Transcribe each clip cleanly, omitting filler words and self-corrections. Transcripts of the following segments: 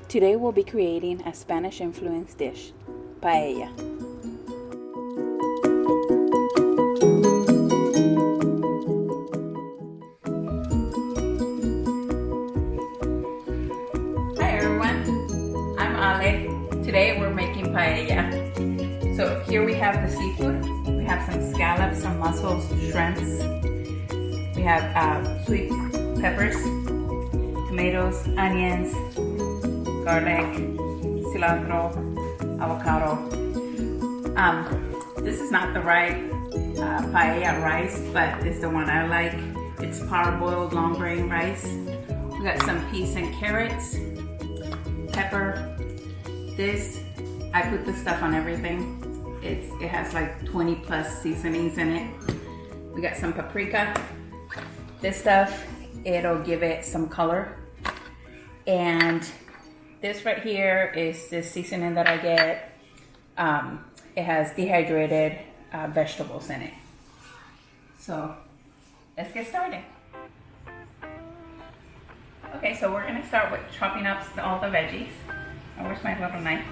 Today we'll be creating a Spanish influenced dish, paella. Hi everyone, I'm Ale. Today we're making paella. So here we have the seafood. We have some scallops, some mussels, shrimps. We have sweet peppers, tomatoes, onions, garlic, cilantro, avocado. This is not the right paella rice, but it's the one I like. It's parboiled long grain rice. We got some peas and carrots, pepper. I put this stuff on everything. It has like 20 plus seasonings in it. We got some paprika. This stuff, it'll give it some color. And this right here is the seasoning that I get. It has dehydrated vegetables in it. So let's get started. Okay, so we're gonna start with chopping up all the veggies. Oh, where's my little knife?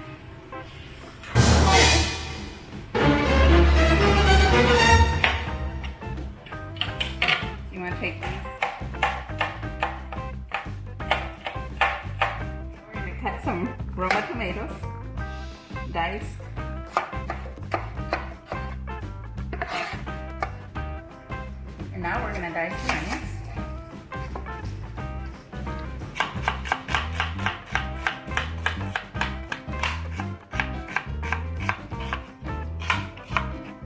You wanna take these? Cut some Roma tomatoes, diced. And now we're gonna dice the onions.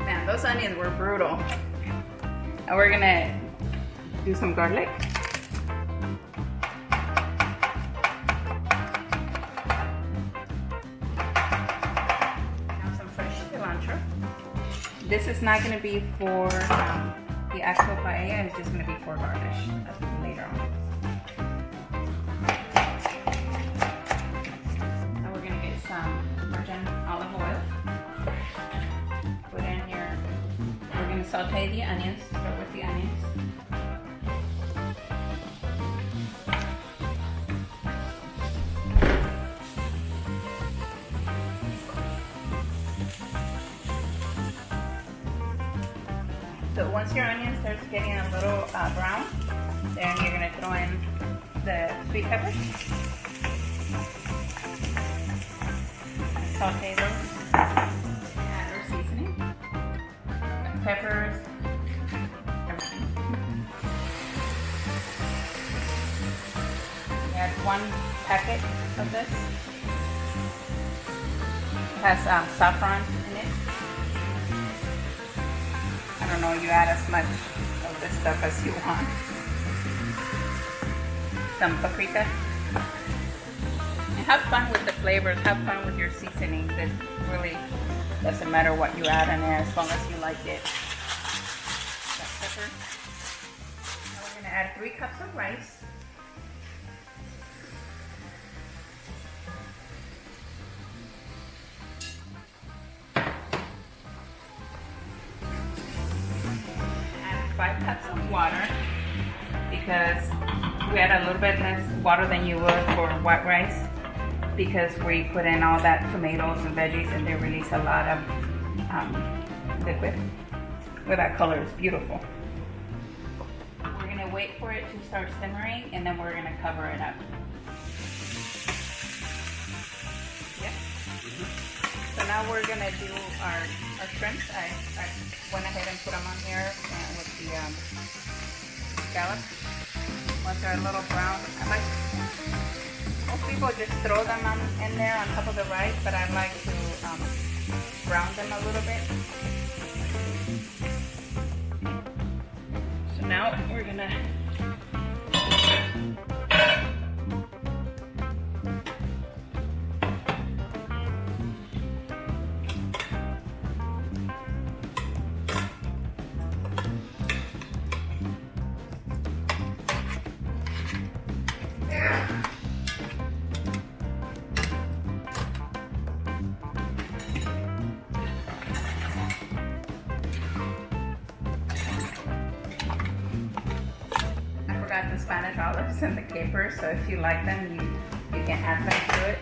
Man, those onions were brutal. Now we're gonna do some garlic. This is not going to be for the actual paella, it's just going to be for garnish later on. Now we're going to get some virgin olive oil. Put in here, we're going to saute the onions, start with the onions. So once your onion starts getting a little brown, then you're going to throw in the sweet peppers. Saute those. Add our seasoning. Peppers. Everything. Add 1 packet of this. It has saffron in it. I don't know, you add as much of this stuff as you want. Some paprika. And have fun with the flavors, have fun with your seasonings. It really doesn't matter what you add in there as long as you like it. Pepper. Now we're going to add 3 cups of rice. Add 5 cups of water because we add a little bit less water than you would for white rice because we put in all that tomatoes and veggies and they release a lot of liquid. Well, that color is beautiful. We're going to wait for it to start simmering and then we're going to cover it up. Yep. So now we're going to do our shrimps. I went ahead and put them on here with the scallops. Once they're a little brown, most people just throw them in there on top of the rice, but I like to brown them a little bit. So now we're gonna got the Spanish olives and the capers, so if you like them, you You can add them to it.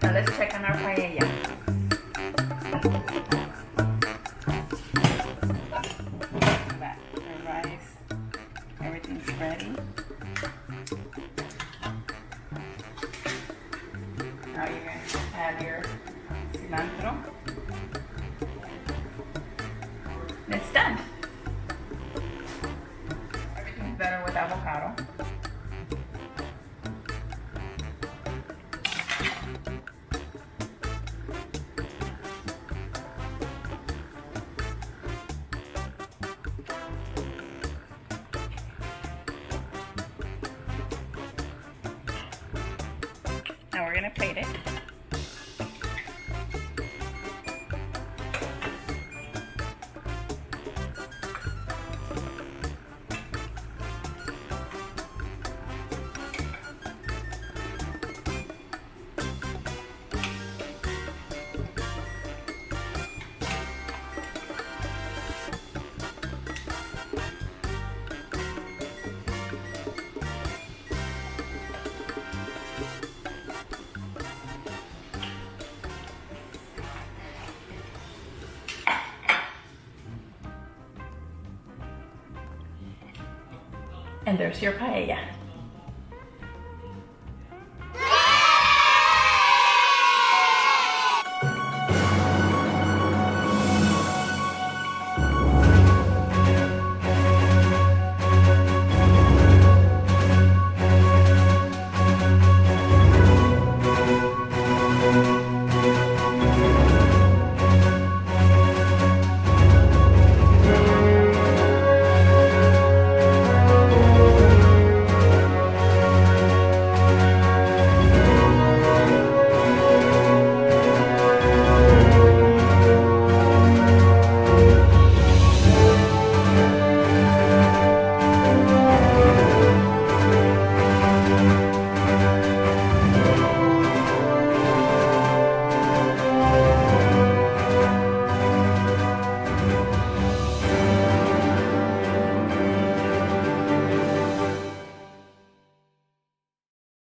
Now let's check on our paella. The rice, everything's ready. Now you're going to add your cilantro. And it's done. Everything's better with avocado. Now we're gonna plate it. And there's your paella.